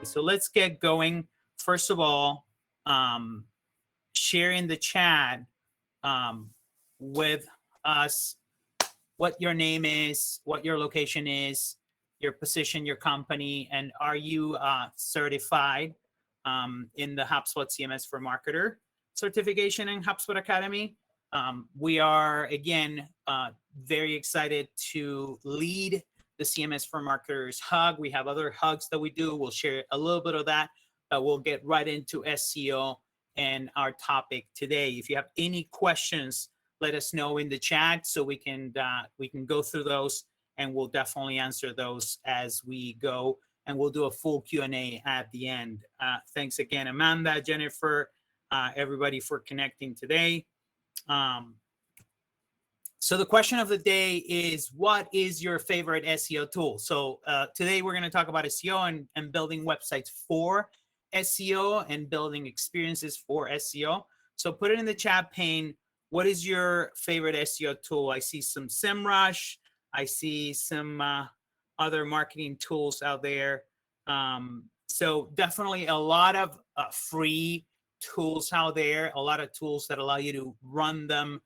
So let's get going. First of all, share in the chat with us what your name is, what your location is, your position, your company, and are you certified in the HubSpot CMS for Marketer certification in HubSpot Academy. We are, again, very excited to lead the CMS for Marketers hug. We have other hugs that we do. We'll share a little bit of that, but we'll get right into SEO and our topic today. If you have any questions, let us know in the chat so we can go through those, and we'll definitely answer those as we go. And we'll do a full Q&A at the end. Thanks again, Amanda, Jennifer, everybody for connecting today. So the question of the day is, what is your favorite SEO tool? So today we're going to talk about SEO and building websites for SEO and building experiences for SEO. So put it in the chat pane. What is your favorite SEO tool? I see some SEMrush. I see some other marketing tools out there. So definitely a lot of free tools out there, a lot of tools that allow you to run them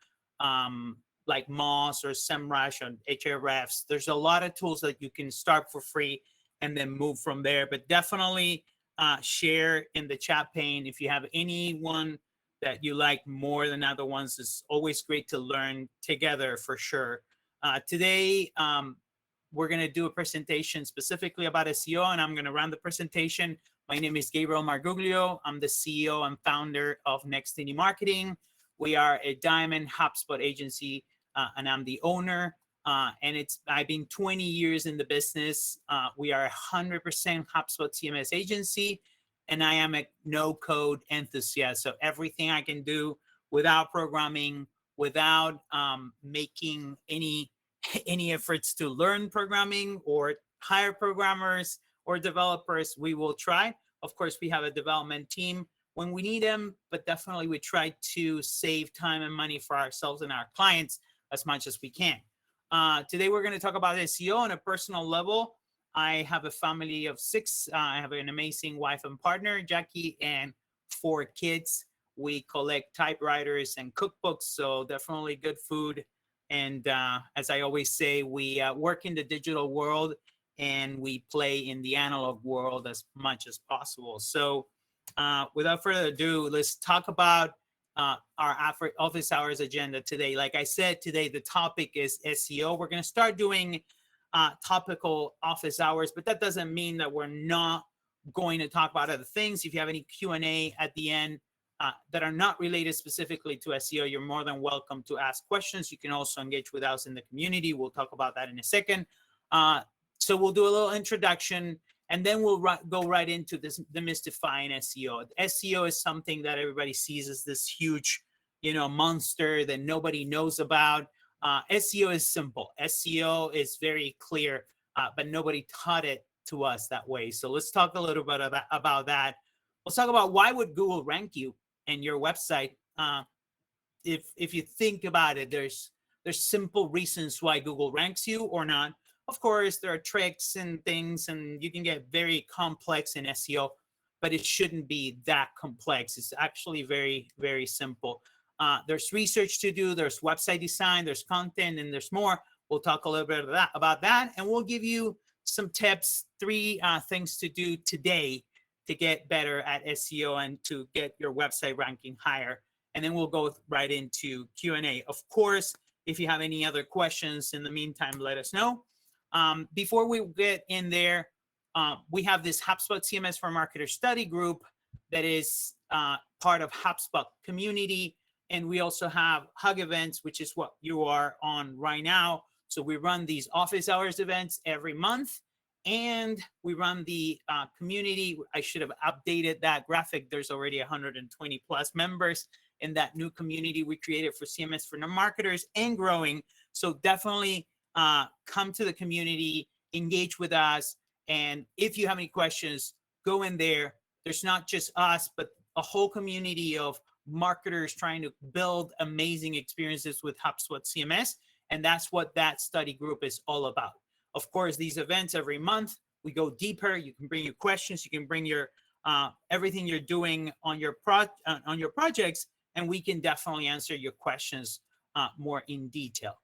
like Moz or SEMrush and Ahrefs. There's a lot of tools that you can start for free and then move from there. But definitely share in the chat pane if you have anyone that you like more than other ones. It's always great to learn together for sure. Today, we're going to do a presentation specifically about SEO, and I'm going to run the presentation. My name is Gabriel Marguglio. I'm the CEO and founder of Nextiny Marketing. We are a Diamond HubSpot agency, and I'm the owner. And I've been 20 years in the business. We are 100% HubSpot CMS agency, and I am a no-code enthusiast. So everything I can do without programming, without making any efforts to learn programming or hire programmers or developers, we will try. Of course, we have a development team when we need them, but definitely we try to save time and money for ourselves and our clients as much as we can. Today, we're going to talk about SEO on a personal level. I have a family of 6. I have an amazing wife and partner, Jackie, and 4 kids. We collect typewriters and cookbooks, so definitely good food. And as I always say, we work in the digital world and we play in the analog world as much as possible. So without further ado, let's talk about our office hours agenda today. Like I said, today the topic is SEO. We're going to start doing topical office hours, but that doesn't mean that we're not going to talk about other things. If you have any Q&A at the end that are not related specifically to SEO, you're more than welcome to ask questions. You can also engage with us in the community. We'll talk about that in a second. So we'll do a little introduction, and then we'll go right into this demystifying SEO. SEO is something that everybody sees as this huge, monster that nobody knows about. SEO is simple. SEO is very clear, but nobody taught it to us that way. So let's talk a little bit about that. Let's talk about why would Google rank you and your website. If you think about it, there's simple reasons why Google ranks you or not. Of course, there are tricks and things, and you can get very complex in SEO, but it shouldn't be that complex. It's actually very, very simple. There's research to do, there's website design, there's content, and there's more. We'll talk a little bit about that, and we'll give you some tips, 3 things to do today to get better at SEO and to get your website ranking higher. And then we'll go right into Q&A. Of course, if you have any other questions in the meantime, let us know. Before we get in there, we have this HubSpot CMS for Marketers study group that is part of HubSpot community. And we also have Hug events, which is what you are on right now. So we run these office hours events every month. And we run the community. I should have updated that graphic. There's already 120 plus members in that new community we created for CMS for marketers and growing. So definitely come to the community, engage with us. And if you have any questions, go in there. There's not just us, but a whole community of marketers trying to build amazing experiences with HubSpot CMS. And that's what that study group is all about. Of course, these events every month, We go deeper. You can bring your questions. You can bring your everything you're doing on your projects, and we can definitely answer your questions more in detail.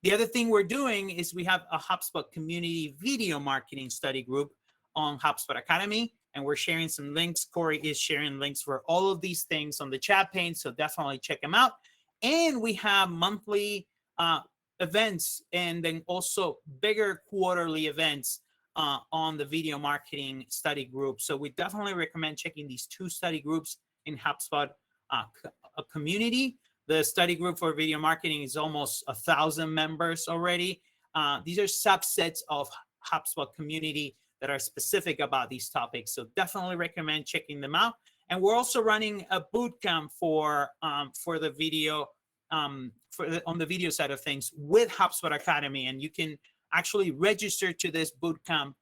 The other thing we're doing is we have a HubSpot community video marketing study group on HubSpot Academy, and we're sharing some links. Corey is sharing links for all of these things on the chat pane, so definitely check them out. And we have monthly events, and then also bigger quarterly events on the video marketing study group. So we definitely recommend checking these two study groups in HubSpot community. The study group for video marketing is almost 1,000 members already. These are subsets of HubSpot community that are specific about these topics. So definitely recommend checking them out. And we're also running a bootcamp for the video, on the video side of things with HubSpot Academy. And you can actually register to this bootcamp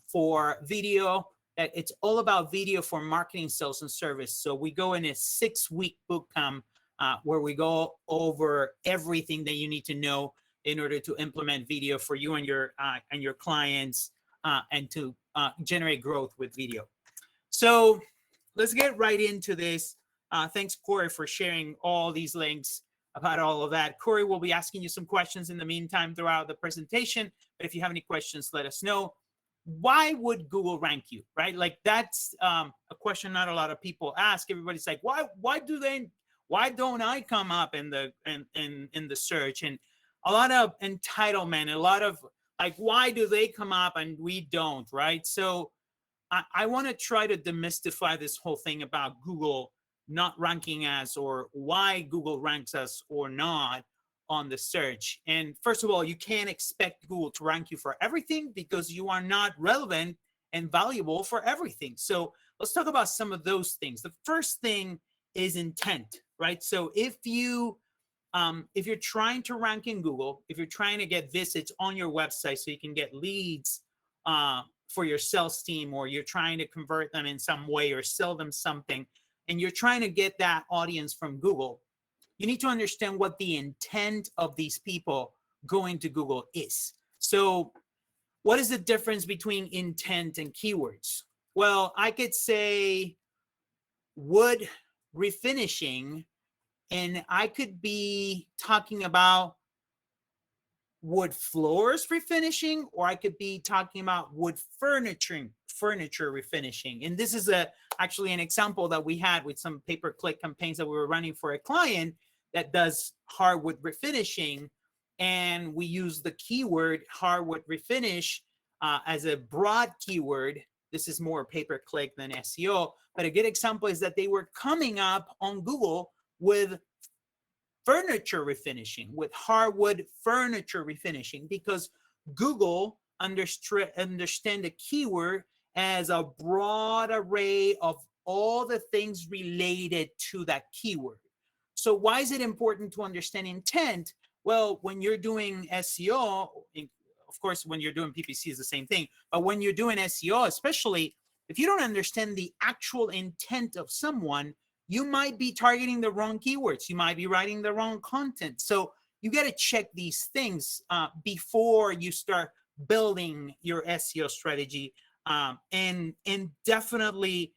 for video. It's all about video for marketing, sales, and service. So we go in a 6-week bootcamp where we go over everything that you need to know in order to implement video for you and your clients and to generate growth with video. So let's get right into this. Thanks, Corey, for sharing all these links about all of that. Corey will be asking you some questions in the meantime throughout the presentation. But if you have any questions, let us know. Why would Google rank you, right? Like that's a question not a lot of people ask. Everybody's like, why don't I come up in the search? And a lot of entitlement, a lot of like, why do they come up and we don't, right? So I want to try to demystify this whole thing about Google not ranking us, or why Google ranks us or not on the search. And first of all, you can't expect Google to rank you for everything because you are not relevant and valuable for everything. So let's talk about some of those things. The first thing is intent, right? So if you're trying to rank in Google, if you're trying to get visits on your website so you can get leads for your sales team, or you're trying to convert them in some way or sell them something, and you're trying to get that audience from Google, you need to understand what the intent of these people going to Google is. So what is the difference between intent and keywords? Well, I could say wood refinishing, and I could be talking about wood floors refinishing, or I could be talking about wood furniture refinishing. And this is actually an example that we had with some pay-per-click campaigns that we were running for a client that does hardwood refinishing. And we use the keyword hardwood refinish as a broad keyword. This is more pay-per-click than SEO, but a good example is that they were coming up on Google with furniture refinishing, with hardwood furniture refinishing, because Google understand the keyword as a broad array of all the things related to that keyword. So why is it important to understand intent? Well, when you're doing SEO, of course, when you're doing PPC is the same thing, but when you're doing SEO, especially if you don't understand the actual intent of someone, you might be targeting the wrong keywords. You might be writing the wrong content. So you got to check these things before you start building your SEO strategy. And definitely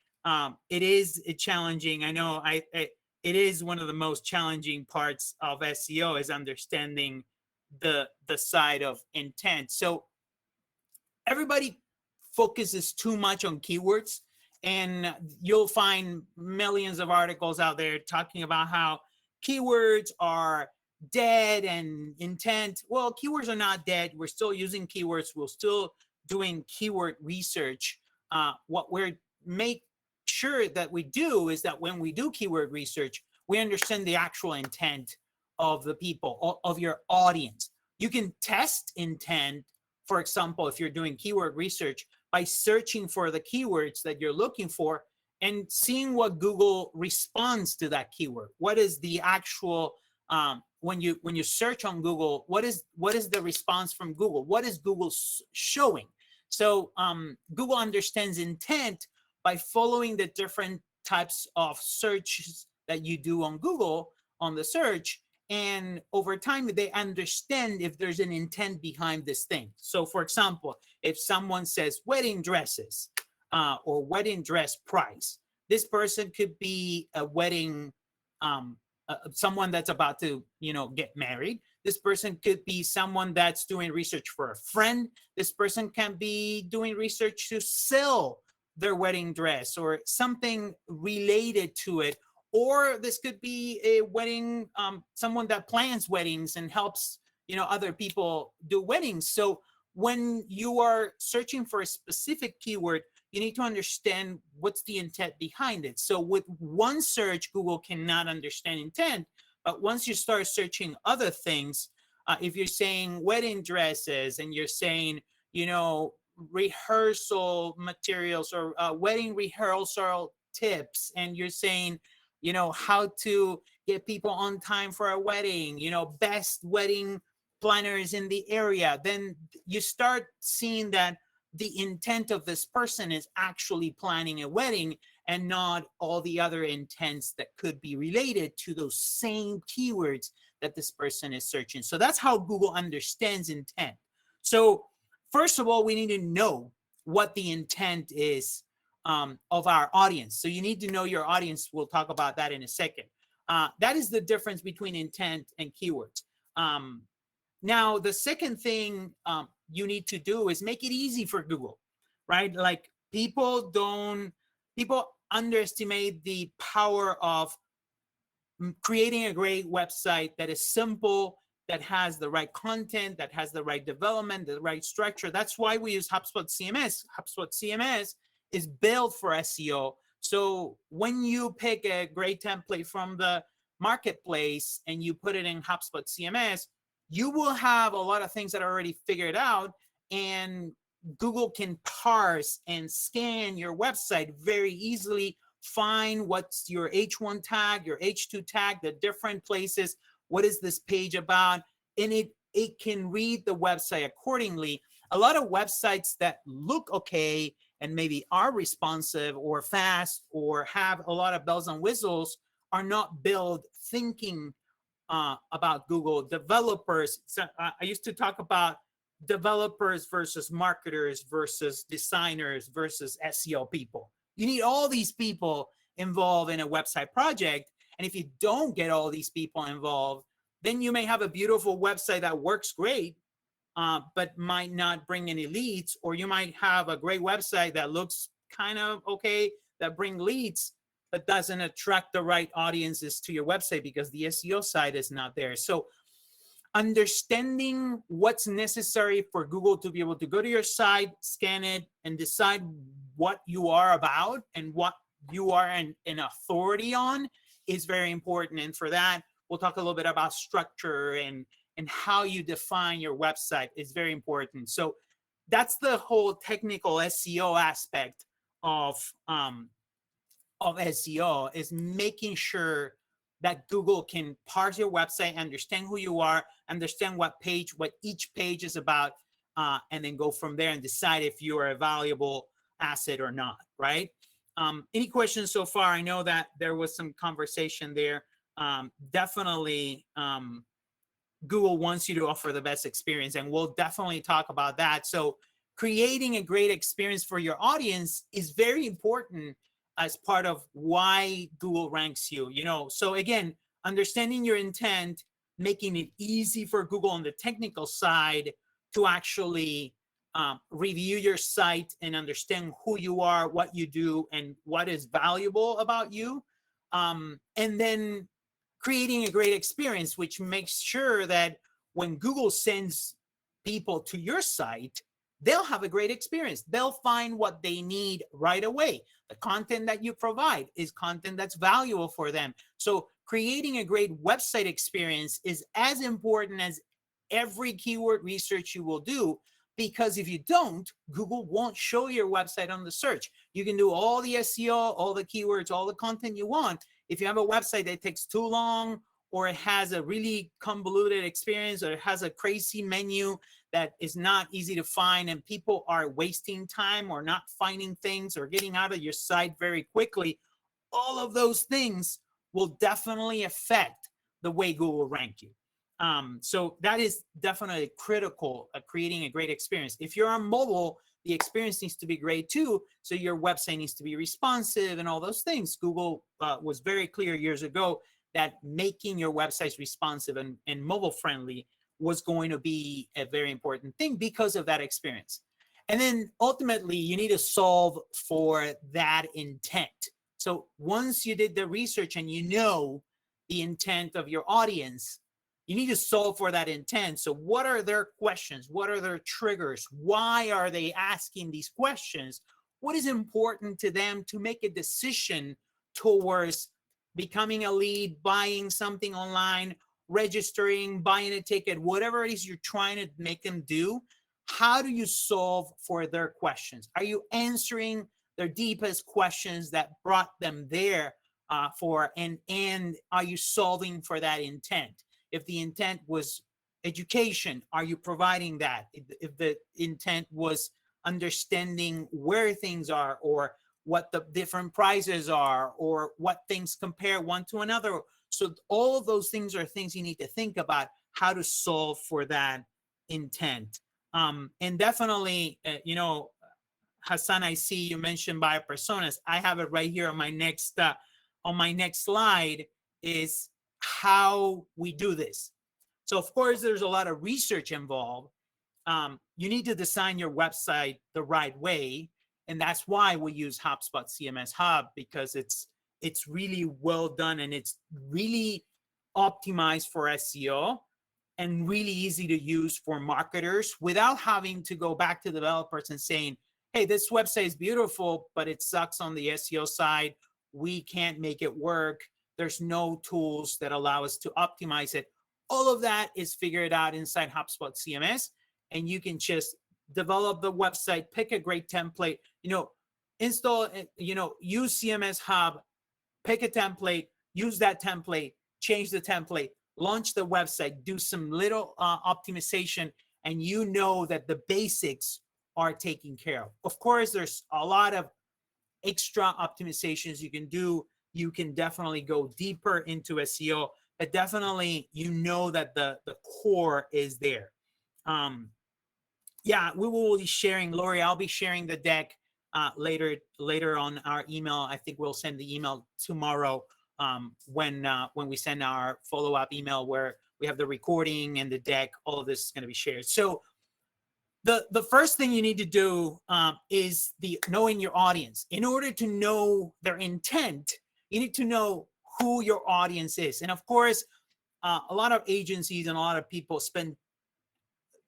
it is challenging. I know it is one of the most challenging parts of SEO is understanding the side of intent. So everybody focuses too much on keywords. And you'll find millions of articles out there talking about how keywords are dead and intent. Well, keywords are not dead. We're still using keywords. We're still doing keyword research. What we're make sure that we do is that when we do keyword research, we understand the actual intent of the people, of your audience. You can test intent, for example, if you're doing keyword research, by searching for the keywords that you're looking for and seeing what Google responds to that keyword. What is the actual when you search on Google, what is the response from Google? What is Google showing? So Google understands intent by following the different types of searches that you do on Google on the search, And over time, they understand if there's an intent behind this thing. So for example, if someone says wedding dresses or wedding dress price, this person could be a wedding, someone that's about to, get married. This person could be someone that's doing research for a friend. This person can be doing research to sell their wedding dress or something related to it. Or this could be a wedding, someone that plans weddings and helps, other people do weddings. So when you are searching for a specific keyword, you need to understand what's the intent behind it. So with one search, Google cannot understand intent. But once you start searching other things, if you're saying wedding dresses and you're saying, rehearsal materials or wedding rehearsal tips, and you're saying, how to get people on time for a wedding, best wedding planners in the area, then you start seeing that the intent of this person is actually planning a wedding and not all the other intents that could be related to those same keywords that this person is searching. So that's how Google understands intent. So first of all, we need to know what the intent is of our audience. So you need to know your audience. We'll talk about that in a second. That is the difference between intent and keywords. Now, the second thing you need to do is make it easy for Google, right? Like people underestimate the power of creating a great website that is simple, that has the right content, that has the right development, the right structure. That's why we use HubSpot CMS. HubSpot CMS is built for SEO. So when you pick a great template from the marketplace and you put it in HubSpot CMS, you will have a lot of things that are already figured out, and Google can parse and scan your website very easily, find what's your H1 tag, your H2 tag, the different places. What is this page about? And it can read the website accordingly. A lot of websites that look okay and maybe are responsive or fast or have a lot of bells and whistles are not built thinking about Google. Developers, so, I used to talk about developers versus marketers versus designers versus SEO people. You need all these people involved in a website project. And if you don't get all these people involved, then you may have a beautiful website that works great, but might not bring any leads. Or you might have a great website that looks kind of okay, that bring leads, but doesn't attract the right audiences to your website because the SEO side is not there. So understanding what's necessary for Google to be able to go to your site, scan it, and decide what you are about and what you are an authority on is very important. And for that, we'll talk a little bit about structure and how you define your website is very important. So that's the whole technical SEO aspect of SEO, is making sure that Google can parse your website, understand who you are, understand what each page is about, and then go from there and decide if you are a valuable asset or not, right? Any questions so far? I know that there was some conversation there. Definitely, Google wants you to offer the best experience, and we'll definitely talk about that. So creating a great experience for your audience is very important as part of why Google ranks you. So again, understanding your intent, making it easy for Google on the technical side to actually review your site and understand who you are, what you do, and what is valuable about you. And then creating a great experience, which makes sure that when Google sends people to your site, they'll have a great experience. They'll find what they need right away. The content that you provide is content that's valuable for them. So creating a great website experience is as important as every keyword research you will do, because if you don't, Google won't show your website on the search. You can do all the SEO, all the keywords, all the content you want. If you have a website that takes too long, or it has a really convoluted experience, or it has a crazy menu that is not easy to find, and people are wasting time or not finding things or getting out of your site very quickly, all of those things will definitely affect the way Google rank you. So that is definitely critical at creating a great experience. If you're on mobile, the experience needs to be great too. So your website needs to be responsive and all those things. Google was very clear years ago that making your websites responsive and mobile friendly was going to be a very important thing because of that experience. And then ultimately, you need to solve for that intent. So once you did the research and you know the intent of your audience, you need to solve for that intent. So what are their questions? What are their triggers? Why are they asking these questions? What is important to them to make a decision towards becoming a lead, buying something online, registering, buying a ticket, whatever it is you're trying to make them do? How do you solve for their questions? Are you answering their deepest questions that brought them there and are you solving for that intent? If the intent was education, are you providing that? If the intent was understanding where things are or what the different prices are or what things compare one to another. So all of those things are things you need to think about how to solve for that intent. And definitely, Hassan, I see you mentioned buyer personas. I have it right here on my next slide is how we do this. So of course, there's a lot of research involved. You need to design your website the right way. And that's why we use HubSpot CMS Hub, because it's really well done and it's really optimized for SEO and really easy to use for marketers without having to go back to developers and saying, hey, this website is beautiful, but it sucks on the SEO side. We can't make it work. There's no tools that allow us to optimize it. All of that is figured out inside HubSpot CMS, and you can just develop the website, pick a great template, install, use CMS Hub, pick a template, use that template, change the template, launch the website, do some little optimization, and you know that the basics are taken care of. Of course, there's a lot of extra optimizations you can do. You can definitely go deeper into SEO, but definitely you know that the core is there. Yeah, we will be sharing, Lori, I'll be sharing the deck later on our email. I think we'll send the email tomorrow when we send our follow-up email where we have the recording and the deck. All of this is going to be shared. So the first thing you need to do is knowing your audience. In order to know their intent, you need to know who your audience is. And of course, a lot of agencies and a lot of people spend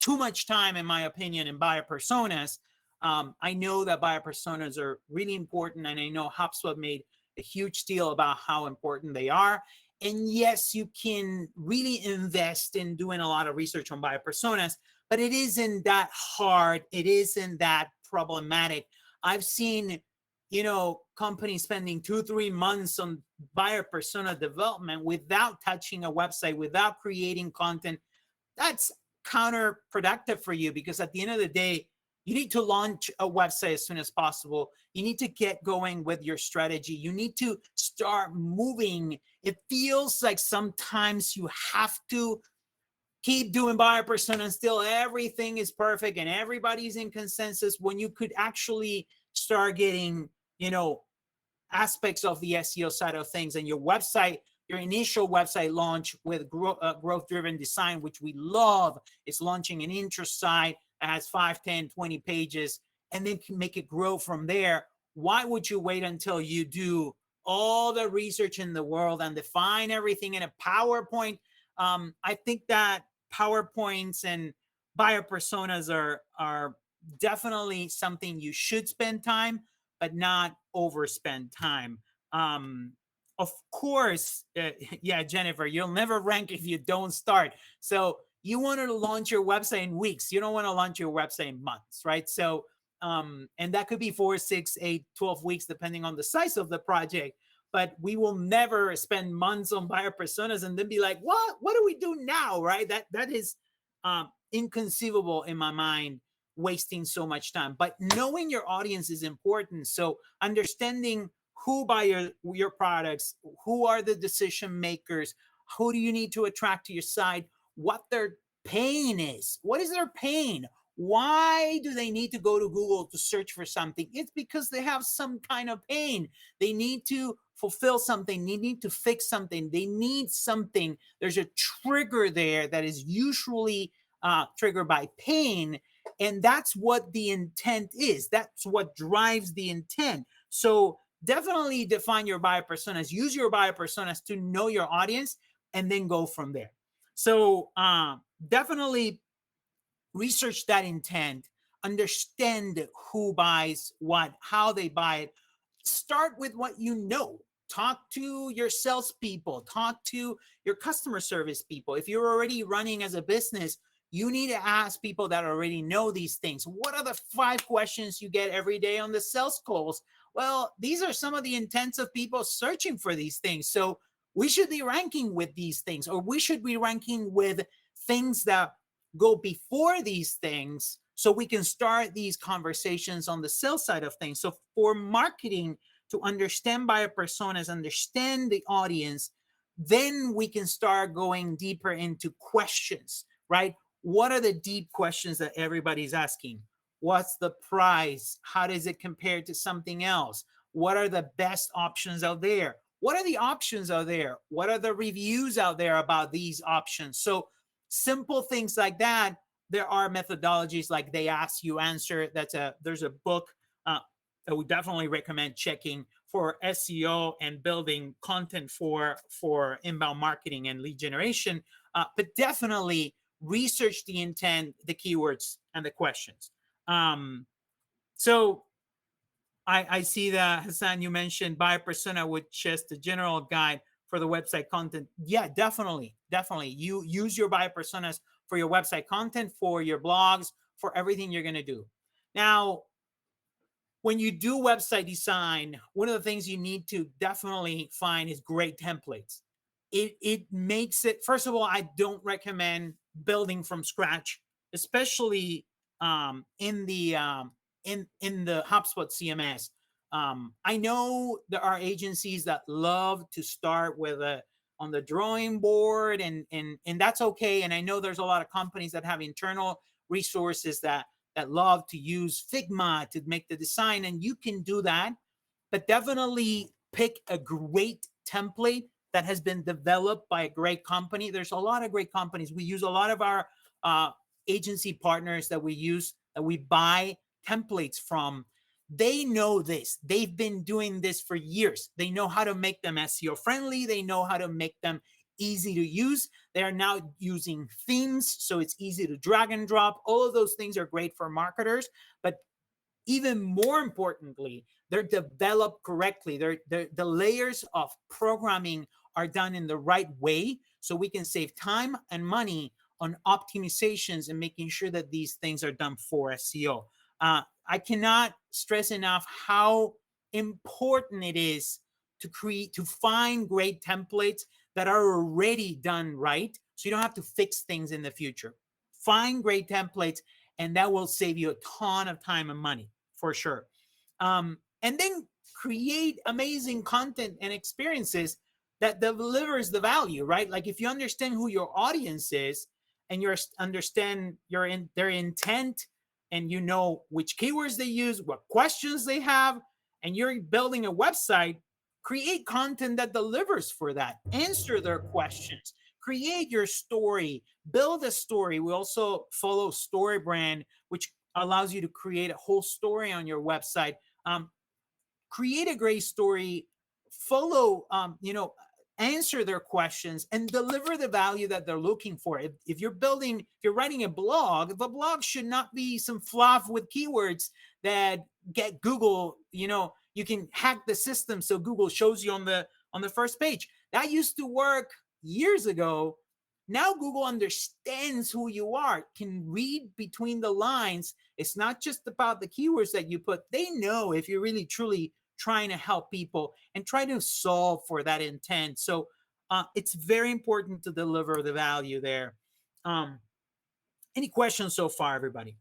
too much time, in my opinion, in buyer personas. I know that buyer personas are really important, and I know HubSpot made a huge deal about how important they are. And yes, you can really invest in doing a lot of research on buyer personas, but it isn't that hard. It isn't that problematic. I've seen, companies spending 2-3 months on buyer persona development without touching a website, without creating content. That's counterproductive for you, because at the end of the day, you need to launch a website as soon as possible. You need to get going with your strategy. You need to start moving. It feels like sometimes you have to keep doing buyer persona until everything is perfect and everybody's in consensus, when you could actually start getting, aspects of the SEO side of things, and your website, your initial website launch with growth-driven design, which we love, is launching an interest site that has 5, 10, 20 pages, and then can make it grow from there. Why would you wait until you do all the research in the world and define everything in a PowerPoint? I think that PowerPoints and buyer personas are definitely something you should spend time, but not overspend time. Of course, yeah, Jennifer, you'll never rank if you don't start. So you want to launch your website in weeks. You don't want to launch your website in months, right? So, and that could be 4, 6, 8, 12 weeks, depending on the size of the project. But we will never spend months on buyer personas and then be like, what do we do now, right? That is inconceivable in my mind, wasting so much time. But knowing your audience is important. So understanding who buy your products, who are the decision makers, Who do you need to attract to your site? What their pain is. What is their pain? Why do they need to go to Google to search for something? It's because they have some kind of pain. They need to fulfill something. They need to fix something. They need something. There's a trigger there that is usually triggered by pain. And that's what the intent is. That's what drives the intent. So definitely define your buyer personas. Use your buyer personas to know your audience and then go from there. So definitely research that intent, understand who buys what, how they buy it. Start with what you know. Talk to your salespeople, talk to your customer service people. If you're already running as a business, you need to ask people that already know these things. What are the 5 questions you get every day on the sales calls? Well, these are some of the intents of people searching for these things. So we should be ranking with these things, or we should be ranking with things that go before these things so we can start these conversations on the sales side of things. So for marketing, to understand buyer personas, understand the audience, then we can start going deeper into questions, right? What are the deep questions that everybody's asking? What's the price? How does it compare to something else? What are the best options out there? What are the options out there? What are the reviews out there about these options? So simple things like that. There are methodologies like They Ask, You Answer. There's a book that we definitely recommend checking for SEO and building content for inbound marketing and lead generation. But definitely research the intent, the keywords, and the questions. So I see that, Hassan, you mentioned buyer persona, which is the general guide for the website content. Yeah, definitely. You use your buyer personas for your website content, for your blogs, for everything you're going to do. Now, when you do website design, one of the things you need to definitely find is great templates. It makes it, first of all, I don't recommend building from scratch, especially in the HubSpot CMS. I know there are agencies that love to start with on the drawing board, and that's okay. And I know there's a lot of companies that have internal resources that love to use Figma to make the design, and you can do that. But definitely pick a great template that has been developed by a great company. There's a lot of great companies. We use a lot of our agency partners that we buy templates from. They know this. They've been doing this for years. They know how to make them SEO friendly. They know how to make them easy to use. They are now using themes, so it's easy to drag and drop. All of those things are great for marketers, but even more importantly, they're developed correctly. The layers of programming are done in the right way, so we can save time and money on optimizations and making sure that these things are done for SEO. I cannot stress enough how important it is to find great templates that are already done right, so you don't have to fix things in the future. Find great templates, and that will save you a ton of time and money for sure. And then create amazing content and experiences that delivers the value, right? Like if you understand who your audience is and you understand their intent, and you know which keywords they use, what questions they have, and you're building a website, create content that delivers for that. Answer their questions. Create your story. Build a story. We also follow StoryBrand, which allows you to create a whole story on your website. Create a great story. Follow, answer their questions and deliver the value that they're looking for. If you're writing a blog, the blog should not be some fluff with keywords that get Google, you can hack the system so Google shows you on the first page. That used to work years ago. Now Google understands who you are, can read between the lines. It's not just about the keywords that you put. They know if you're really truly trying to help people and try to solve for that intent. So it's very important to deliver the value there. Any questions so far, everybody?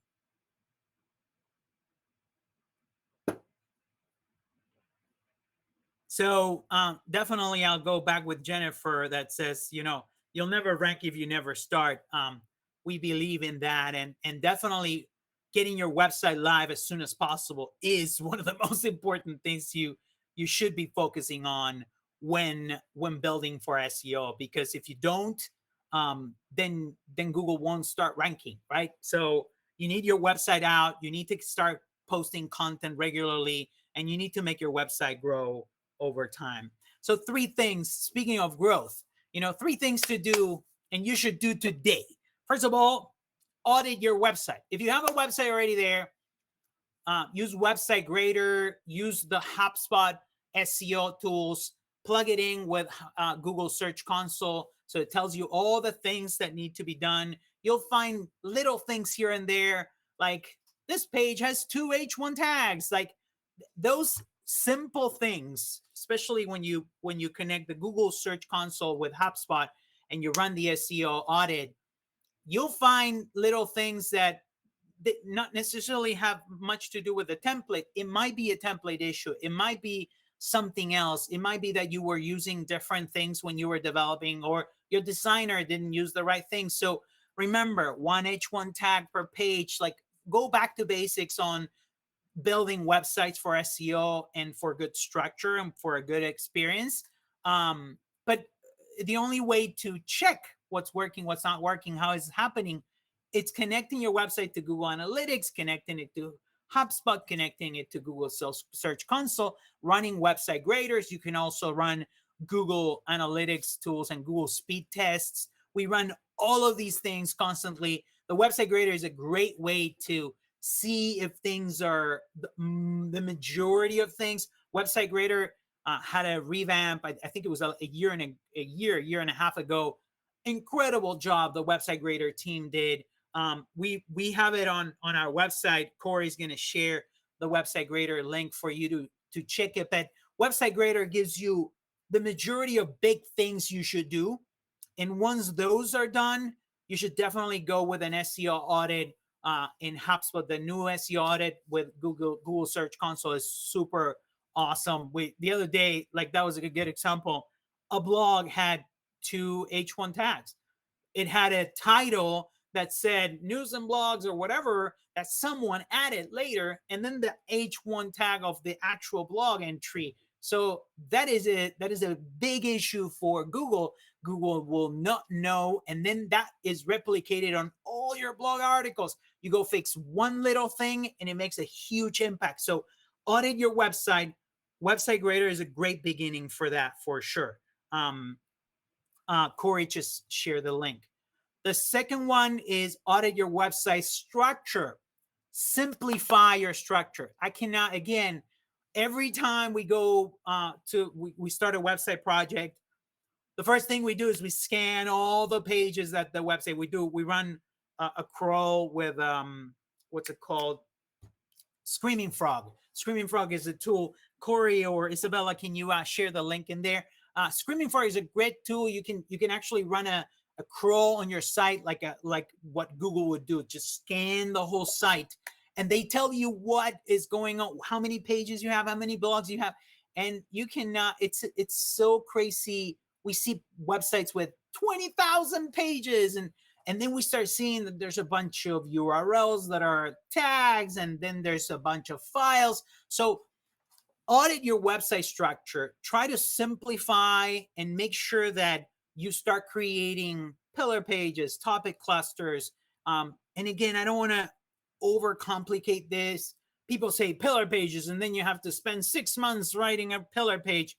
So definitely, I'll go back with Jennifer that says, you'll never rank if you never start. We believe in that, and definitely getting your website live as soon as possible is one of the most important things you should be focusing on when building for SEO. Because if you don't, then Google won't start ranking, right? So you need your website out. You need to start posting content regularly, and you need to make your website grow over time. So three things, speaking of growth, three things to do and you should do today. First of all, audit your website. If you have a website already there, use Website Grader, use the HubSpot SEO tools, plug it in with Google Search Console. So it tells you all the things that need to be done. You'll find little things here and there, like this page has 2 H1 tags. Like those simple things, especially when you connect the Google Search Console with HubSpot and you run the SEO audit, you'll find little things that not necessarily have much to do with the template. It might be a template issue. It might be something else. It might be that you were using different things when you were developing, or your designer didn't use the right thing. So remember, 1 H1 tag per page. Like, go back to basics on building websites for SEO and for good structure and for a good experience. But the only way to check what's working, what's not working, how it's happening, it's connecting your website to Google Analytics, connecting it to HubSpot, connecting it to Google Search Console, running website graders. You can also run Google Analytics tools and Google speed tests. We run all of these things constantly. The website grader is a great way to see if things are the majority of things. Website Grader had a revamp. I think it was a year and a half ago. Incredible job the Website Grader team did. We have it on our website. Corey's going to share the Website Grader link for you to check it. But Website Grader gives you the majority of big things you should do. And once those are done, you should definitely go with an SEO audit in HubSpot. The new SEO audit with Google Search Console is super awesome. The other day, like, that was a good example. A blog had 2 H1 tags. It had a title that said news and blogs or whatever that someone added later, and then the H1 tag of the actual blog entry. So that is a big issue for Google. Google will not know, and then that is replicated on all your blog articles. You go fix one little thing and it makes a huge impact. So audit your website. Website Grader is a great beginning for that, for sure. Corey just share the link. The second one is audit your website structure. Simplify your structure. I cannot, again, every time we go we start a website project, the first thing we do is we scan all the pages that the website we run a crawl with what's it called? Screaming Frog. Screaming Frog is a tool. Corey or Isabella, can you share the link in there? Screaming Frog is a great tool. You can actually run a crawl on your site like what Google would do. Just scan the whole site, and they tell you what is going on, how many pages you have, how many blogs you have, and you cannot. It's so crazy. We see websites with 20,000 pages, and then we start seeing that there's a bunch of URLs that are tags, and then there's a bunch of files. So audit your website structure. Try to simplify and make sure that you start creating pillar pages, topic clusters. And again, I don't want to overcomplicate this. People say pillar pages, and then you have to spend 6 months writing a pillar page.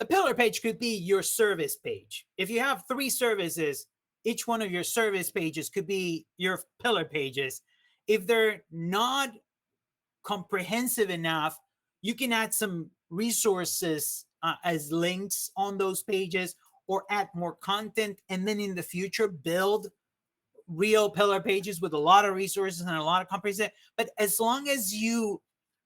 A pillar page could be your service page. If you have 3 services, each one of your service pages could be your pillar pages. If they're not comprehensive enough, you can add some resources as links on those pages, or add more content, and then in the future build real pillar pages with a lot of resources and a lot of comprehensive. But as long as you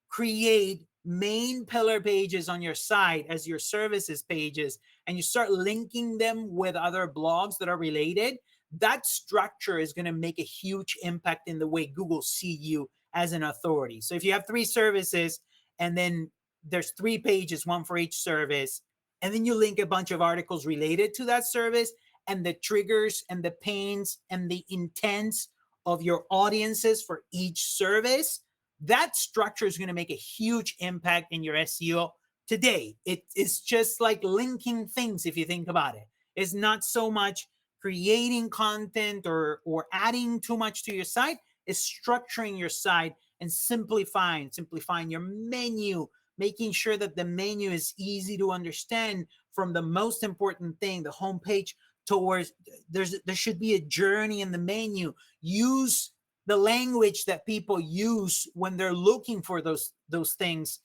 create main pillar pages on your site as your services pages, and you start linking them with other blogs that are related, that structure is going to make a huge impact in the way Google see you as an authority. So if you have 3 services, and then there's 3 pages, one for each service, and then you link a bunch of articles related to that service and the triggers and the pains and the intents of your audiences for each service. That structure is going to make a huge impact in your SEO today. It's just like linking things, if you think about it. It's not so much creating content or adding too much to your site. It's structuring your site and simplifying your menu, making sure that the menu is easy to understand, from the most important thing, the homepage, towards there should be a journey in the menu. Use the language that people use when they're looking for those things.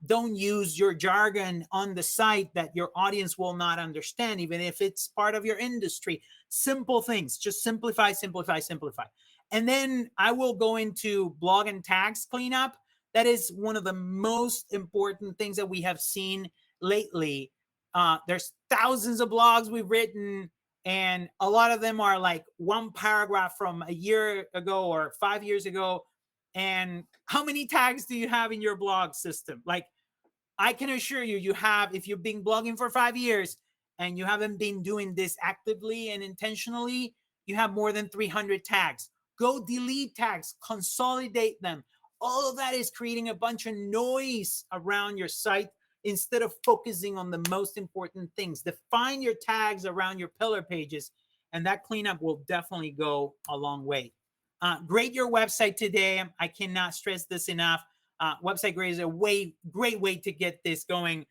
Don't use your jargon on the site that your audience will not understand, even if it's part of your industry. Simple things, just simplify. And then I will go into blog and tags cleanup. That is one of the most important things that we have seen lately. There's thousands of blogs we've written, and a lot of them are like one paragraph from a year ago or 5 years ago. And how many tags do you have in your blog system? Like, I can assure you, you have, if you've been blogging for 5 years and you haven't been doing this actively and intentionally, you have more than 300 tags. Go delete tags, consolidate them. All of that is creating a bunch of noise around your site instead of focusing on the most important things. Define your tags around your pillar pages, and that cleanup will definitely go a long way. Grade your website today. I cannot stress this enough. Website Grade is a great way to get this going.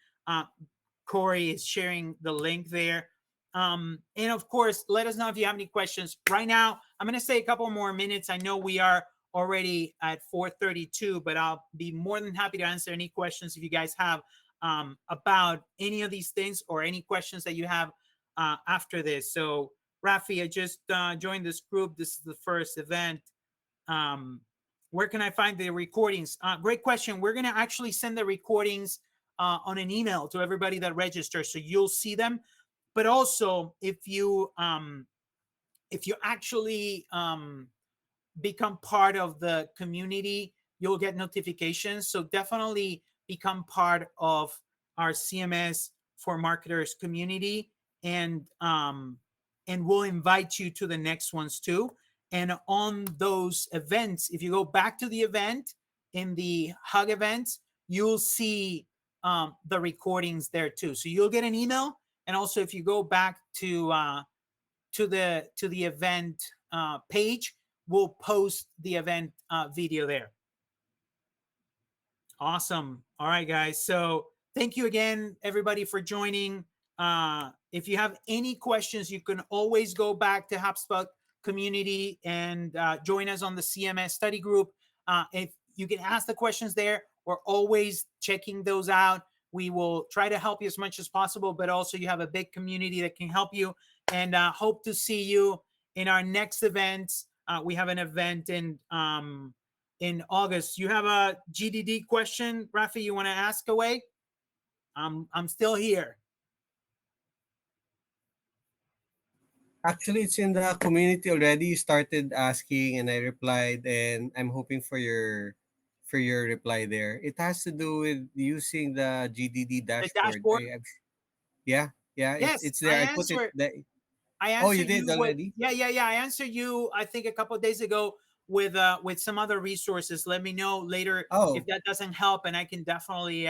Corey is sharing the link there. And of course, let us know if you have any questions. Right now, I'm going to say a couple more minutes. I know we are already at 4:32, but I'll be more than happy to answer any questions if you guys have about any of these things, or any questions that you have after this. So, Rafi, I just joined this group. This is the first event. Where can I find the recordings? Great question. We're going to actually send the recordings on an email to everybody that registers, so you'll see them. But also, if you actually become part of the community, you'll get notifications. So definitely become part of our CMS for Marketers community, and we'll invite you to the next ones too. And on those events, if you go back to the event, in the hug events, you'll see the recordings there too. So you'll get an email. And also, if you go back to the event page, we'll post the event video there. Awesome. All right, guys. So thank you again, everybody, for joining. If you have any questions, you can always go back to HubSpot community and join us on the CMS study group. If you can ask the questions there, we're always checking those out. We will try to help you as much as possible, but also you have a big community that can help you. And hope to see you in our next events. We have an event in August. You have a GDD question, Rafi, you want to ask away? I'm still here. Actually, it's in the community already. You started asking, and I replied, and I'm hoping for your reply there. It has to do with using the GDD The dashboard. dashboard. Yeah, yeah. Yes, It's there. I put it. I Oh, you answered did you with, already. yeah. I answered you, I think, a couple of days ago with some other resources. Let me know later if Oh, that doesn't help, and I can definitely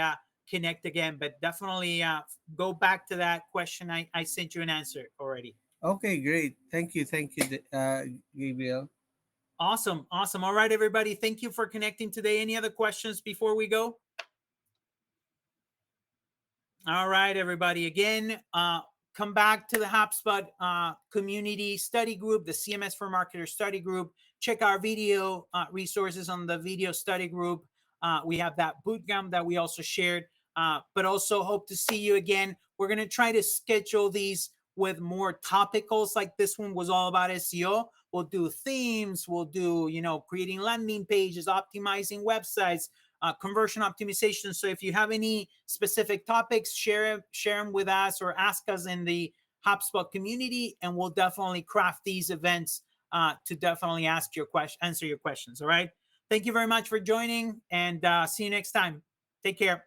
connect again. But definitely go back to that question. I sent you an answer already. okay, great. Thank you, Gabriel. Awesome. All right, everybody. Thank you for connecting today. Any other questions before we go? All right, everybody. Again, come back to the HubSpot community study group, the CMS for Marketers study group. Check our video resources on the video study group. We have that bootcamp that we also shared, but also hope to see you again. We're going to try to schedule these with more topicals, like this one was all about SEO. We'll do themes. We'll do, creating landing pages, optimizing websites, conversion optimization. So if you have any specific topics, share them with us, or ask us in the HubSpot community, and we'll definitely craft these events to definitely answer your questions. All right. Thank you very much for joining, and see you next time. Take care.